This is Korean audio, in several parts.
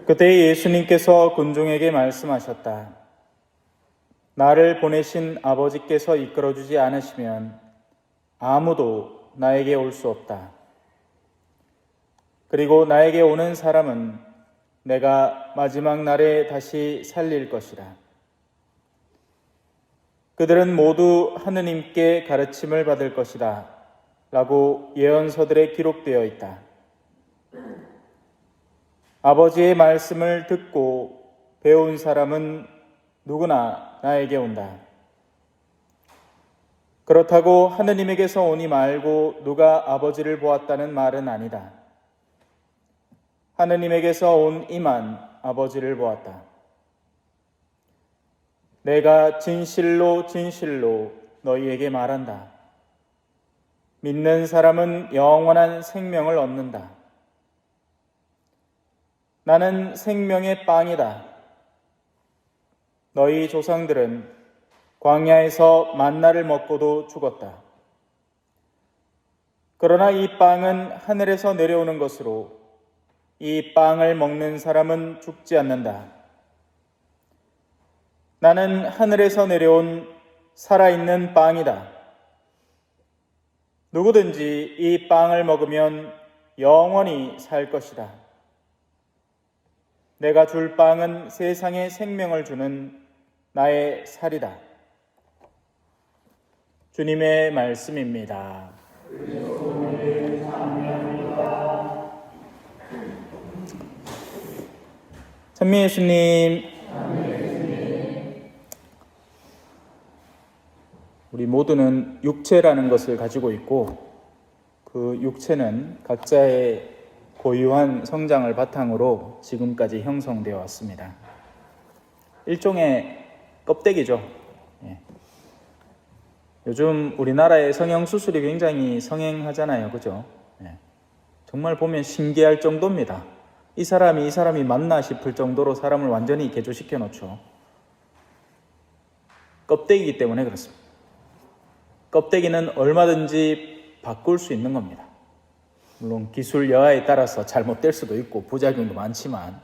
그때 예수님께서 군중에게 말씀하셨다. 나를 보내신 아버지께서 이끌어주지 않으시면 아무도 나에게 올 수 없다. 그리고 나에게 오는 사람은 내가 마지막 날에 다시 살릴 것이다. 그들은 모두 하느님께 가르침을 받을 것이다. 라고 예언서들에 기록되어 있다. 아버지의 말씀을 듣고 배운 사람은 누구나 나에게 온다. 그렇다고 하느님에게서 오니 말고 누가 아버지를 보았다는 말은 아니다. 하느님에게서 온 이만 아버지를 보았다. 내가 진실로 진실로 너희에게 말한다. 믿는 사람은 영원한 생명을 얻는다. 나는 생명의 빵이다. 너희 조상들은 광야에서 만나를 먹고도 죽었다. 그러나 이 빵은 하늘에서 내려오는 것으로 이 빵을 먹는 사람은 죽지 않는다. 나는 하늘에서 내려온 살아있는 빵이다. 누구든지 이 빵을 먹으면 영원히 살 것이다. 내가 줄 빵은 세상에 생명을 주는 나의 살이다. 주님의 말씀입니다. 찬미 예수님, 우리 모두는 육체라는 것을 가지고 있고 그 육체는 각자의 고유한 성장을 바탕으로 지금까지 형성되어 왔습니다. 일종의 껍데기죠. 요즘 우리나라의 성형수술이 굉장히 성행하잖아요. 그죠? 정말 보면 신기할 정도입니다. 이 사람이 맞나 싶을 정도로 사람을 완전히 개조시켜 놓죠. 껍데기이기 때문에 그렇습니다. 껍데기는 얼마든지 바꿀 수 있는 겁니다. 물론 기술 여하에 따라서 잘못될 수도 있고 부작용도 많지만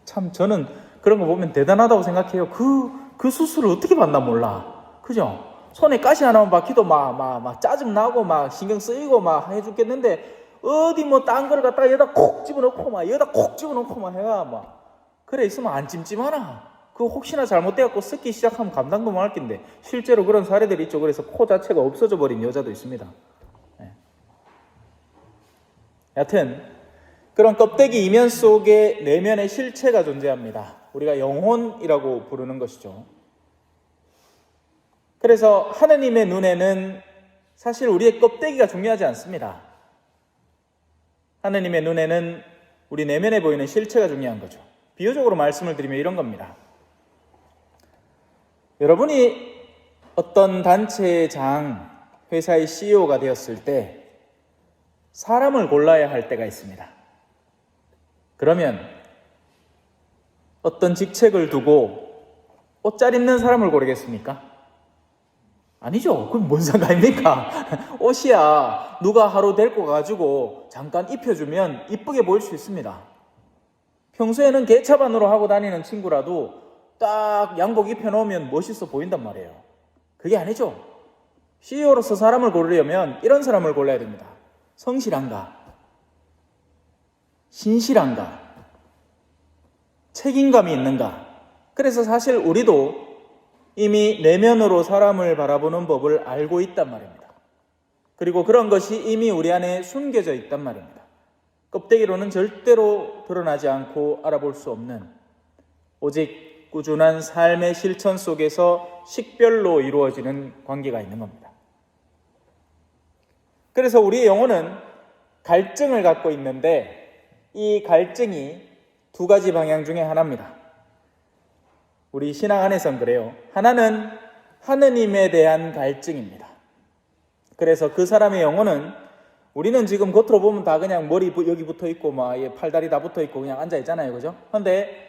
참 저는 그런 거 보면 대단하다고 생각해요. 그 수술을 어떻게 받나 몰라. 그죠? 손에 가시 하나만 박히도 막 짜증나고 막 신경 쓰이고 막 해 죽겠는데 어디 뭐 딴 거를 갖다가 여기다 콕 집어넣고 막 여기다 콕 집어넣고 막 해가 막 그래 있으면 안 찜찜하나. 그거 혹시나 잘못돼갖고 썩기 시작하면 감당도 못 할 낀데 실제로 그런 사례들이 있죠. 그래서 코 자체가 없어져 버린 여자도 있습니다. 여하튼 그런 껍데기 이면 속에 내면의 실체가 존재합니다. 우리가 영혼이라고 부르는 것이죠. 그래서 하느님의 눈에는 사실 우리의 껍데기가 중요하지 않습니다. 하느님의 눈에는 우리 내면에 보이는 실체가 중요한 거죠. 비유적으로 말씀을 드리면 이런 겁니다. 여러분이 어떤 단체의 장, 회사의 CEO가 되었을 때 사람을 골라야 할 때가 있습니다. 그러면 어떤 직책을 두고 옷 잘 입는 사람을 고르겠습니까? 아니죠. 그럼 뭔 상관입니까? 옷이야 누가 하루 데리고 가지고 잠깐 입혀주면 이쁘게 보일 수 있습니다. 평소에는 개차반으로 하고 다니는 친구라도 딱 양복 입혀놓으면 멋있어 보인단 말이에요. 그게 아니죠. CEO로서 사람을 고르려면 이런 사람을 골라야 됩니다. 성실한가? 신실한가? 책임감이 있는가? 그래서 사실 우리도 이미 내면으로 사람을 바라보는 법을 알고 있단 말입니다. 그리고 그런 것이 이미 우리 안에 숨겨져 있단 말입니다. 껍데기로는 절대로 드러나지 않고 알아볼 수 없는 오직 꾸준한 삶의 실천 속에서 식별로 이루어지는 관계가 있는 겁니다. 그래서 우리의 영혼은 갈증을 갖고 있는데 이 갈증이 두 가지 방향 중에 하나입니다. 우리 신앙 안에선 그래요. 하나는 하느님에 대한 갈증입니다. 그래서 그 사람의 영혼은 우리는 지금 겉으로 보면 다 그냥 머리 여기 붙어 있고 막 팔다리 다 붙어 있고 그냥 앉아 있잖아요. 그죠? 그런데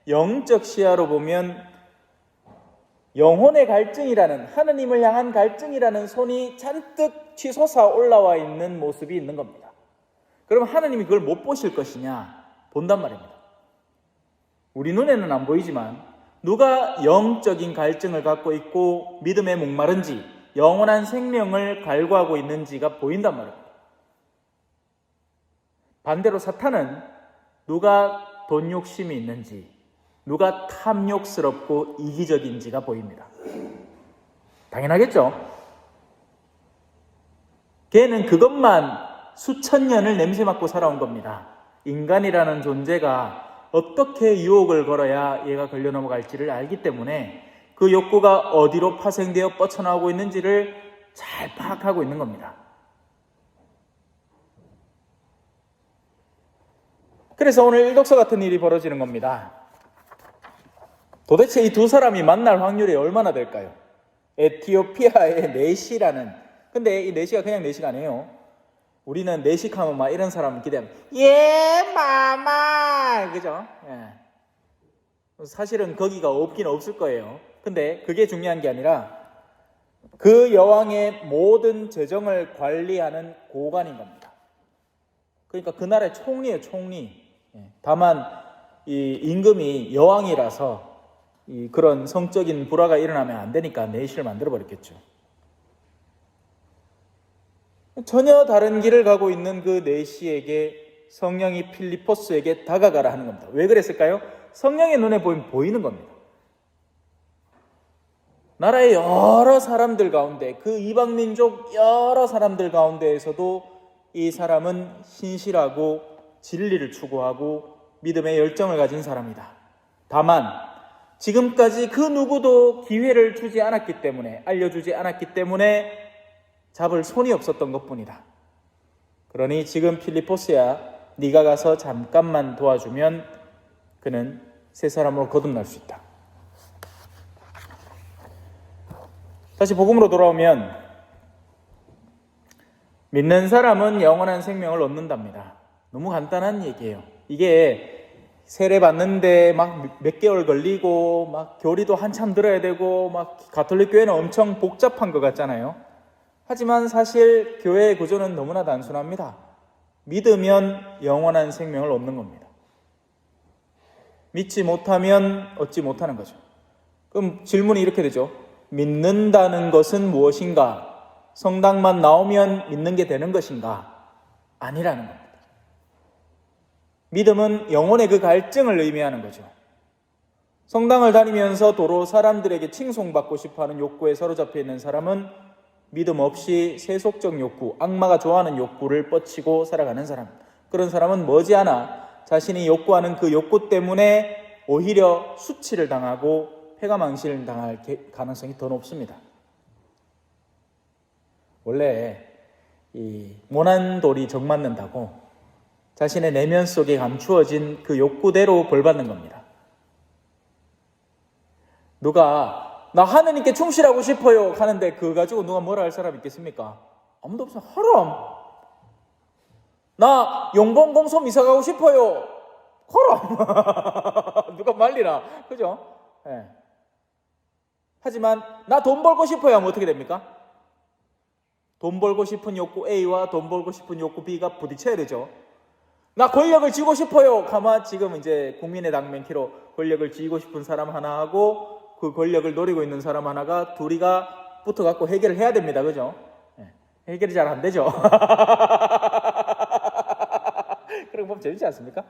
영적 시야로 보면 영혼의 갈증이라는 하느님을 향한 갈증이라는 손이 잔뜩 치솟아 올라와 있는 모습이 있는 겁니다. 그러면 하느님이 그걸 못 보실 것이냐? 본단 말입니다. 우리 눈에는 안 보이지만 누가 영적인 갈증을 갖고 있고 믿음에 목마른지 영원한 생명을 갈구하고 있는지가 보인단 말입니다. 반대로 사탄은 누가 돈 욕심이 있는지, 누가 탐욕스럽고 이기적인지가 보입니다. 당연하겠죠? 걔는 그것만 수천 년을 냄새 맡고 살아온 겁니다. 인간이라는 존재가 어떻게 유혹을 걸어야 얘가 걸려 넘어갈지를 알기 때문에 그 욕구가 어디로 파생되어 뻗쳐나오고 있는지를 잘 파악하고 있는 겁니다. 그래서 오늘 일독서 같은 일이 벌어지는 겁니다. 도대체 이 두 사람이 만날 확률이 얼마나 될까요? 에티오피아의 내시라는, 근데 이 내시가 그냥 내시가 아니에요. 우리는 내식하면 막 이런 사람 기대하면 마마 그죠? 예. 사실은 거기가 없긴 없을 거예요. 근데 그게 중요한 게 아니라 그 여왕의 모든 재정을 관리하는 고관인 겁니다. 그러니까 그 나라의 총리예요, 총리. 다만 이 임금이 여왕이라서 그런 성적인 불화가 일어나면 안 되니까 내시를 만들어 버렸겠죠. 전혀 다른 길을 가고 있는 그 내시에게 성령이 필리포스에게 다가가라 하는 겁니다. 왜 그랬을까요? 성령의 눈에 보이는 겁니다. 나라의 여러 사람들 가운데, 그 이방민족 여러 사람들 가운데에서도 이 사람은 신실하고 진리를 추구하고 믿음의 열정을 가진 사람이다. 다만 지금까지 그 누구도 기회를 주지 않았기 때문에, 알려주지 않았기 때문에 잡을 손이 없었던 것뿐이다. 그러니 지금 필리포스야, 네가 가서 잠깐만 도와주면 그는 새 사람으로 거듭날 수 있다. 다시 복음으로 돌아오면 믿는 사람은 영원한 생명을 얻는답니다. 너무 간단한 얘기예요. 이게 세례 받는데 막 몇 개월 걸리고 막 교리도 한참 들어야 되고 막 가톨릭 교회는 엄청 복잡한 것 같잖아요. 하지만 사실 교회의 구조는 너무나 단순합니다. 믿으면 영원한 생명을 얻는 겁니다. 믿지 못하면 얻지 못하는 거죠. 그럼 질문이 이렇게 되죠. 믿는다는 것은 무엇인가? 성당만 나오면 믿는 게 되는 것인가? 아니라는 겁니다. 믿음은 영혼의 그 갈증을 의미하는 거죠. 성당을 다니면서 도로 사람들에게 칭송받고 싶어하는 욕구에 사로잡혀 있는 사람은 믿음 없이 세속적 욕구, 악마가 좋아하는 욕구를 뻗치고 살아가는 사람, 그런 사람은 머지않아 자신이 욕구하는 그 욕구 때문에 오히려 수치를 당하고 패가망신을 당할 가능성이 더 높습니다. 원래 이 모난 돌이 정 맞는다고 자신의 내면 속에 감추어진 그 욕구대로 벌받는 겁니다. 누가 나 하느님께 충실하고 싶어요 하는데 그거 가지고 누가 뭐라 할 사람 있겠습니까? 아무도 없어. 하람. 나 용봉공소 이사 가고 싶어요. 하람. 누가 말리나. 그죠? 네. 하지만 나 돈 벌고 싶어요 하면 어떻게 됩니까? 돈 벌고 싶은 욕구 A와 돈 벌고 싶은 욕구 B가 부딪혀야 되죠. 나 권력을 쥐고 싶어요 가만 지금 이제 국민의당 맹키로 권력을 쥐고 싶은 사람 하나 하고 그 권력을 노리고 있는 사람 하나가 둘이가 붙어갖고 해결을 해야 됩니다. 그죠? 네. 해결이 잘 안 되죠. 그런 거 보면 재밌지 않습니까?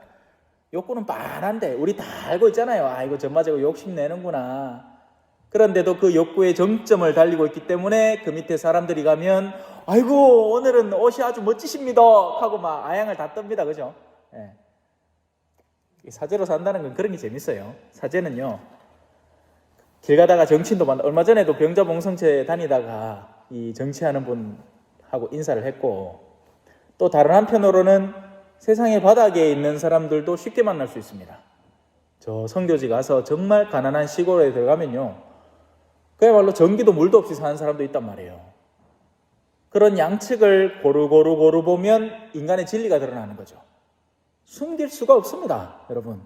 욕구는 빤한데 우리 다 알고 있잖아요. 아 이거 정말저거 욕심내는구나. 그런데도 그 욕구의 정점을 달리고 있기 때문에 그 밑에 사람들이 가면 아이고 오늘은 옷이 아주 멋지십니다 하고 막 아양을 다 뜹니다. 그죠? 네. 사제로 산다는 건 그런 게 재밌어요. 사제는요 길 가다가 정치인도 얼마 전에도 병자봉성체 다니다가 이 정치하는 분하고 인사를 했고, 또 다른 한편으로는 세상의 바닥에 있는 사람들도 쉽게 만날 수 있습니다. 저 선교지 가서 정말 가난한 시골에 들어가면요 그야말로 전기도 물도 없이 사는 사람도 있단 말이에요. 그런 양측을 고루 보면 인간의 진리가 드러나는 거죠. 숨길 수가 없습니다. 여러분,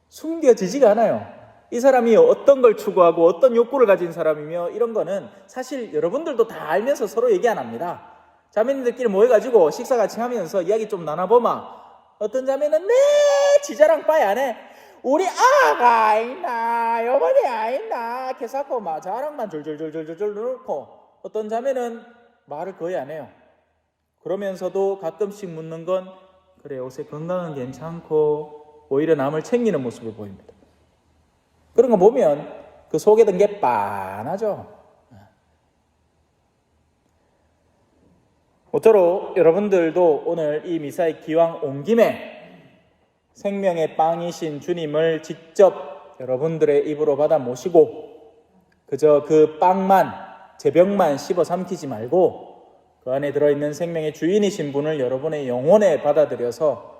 숨겨지지가 않아요. 이 사람이 어떤 걸 추구하고 어떤 욕구를 가진 사람이며 이런 거는 사실 여러분들도 다 알면서 서로 얘기 안 합니다. 자매님들끼리 모여가지고 식사 같이 하면서 이야기 좀 나눠보마. 어떤 자매는 네 지자랑 빠이 안 해. 우리 아가 아있나 여번이 아있나 개사코 막 자랑만 졸졸졸졸졸 넣고 어떤 자매는 말을 거의 안 해요. 그러면서도 가끔씩 묻는 건 그래 요새 건강은 괜찮고 오히려 남을 챙기는 모습을 보입니다. 그런 거 보면 그 속에 든 게 빤하죠. 모쪼록 여러분들도 오늘 이 미사에 기왕 온 김에 생명의 빵이신 주님을 직접 여러분들의 입으로 받아 모시고 그저 그 빵만 제병만 씹어 삼키지 말고 그 안에 들어있는 생명의 주인이신 분을 여러분의 영혼에 받아들여서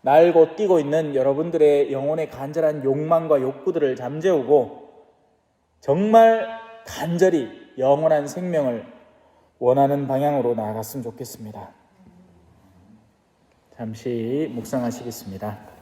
날고 뛰고 있는 여러분들의 영혼의 간절한 욕망과 욕구들을 잠재우고 정말 간절히 영원한 생명을 원하는 방향으로 나아갔으면 좋겠습니다. 잠시 묵상하시겠습니다.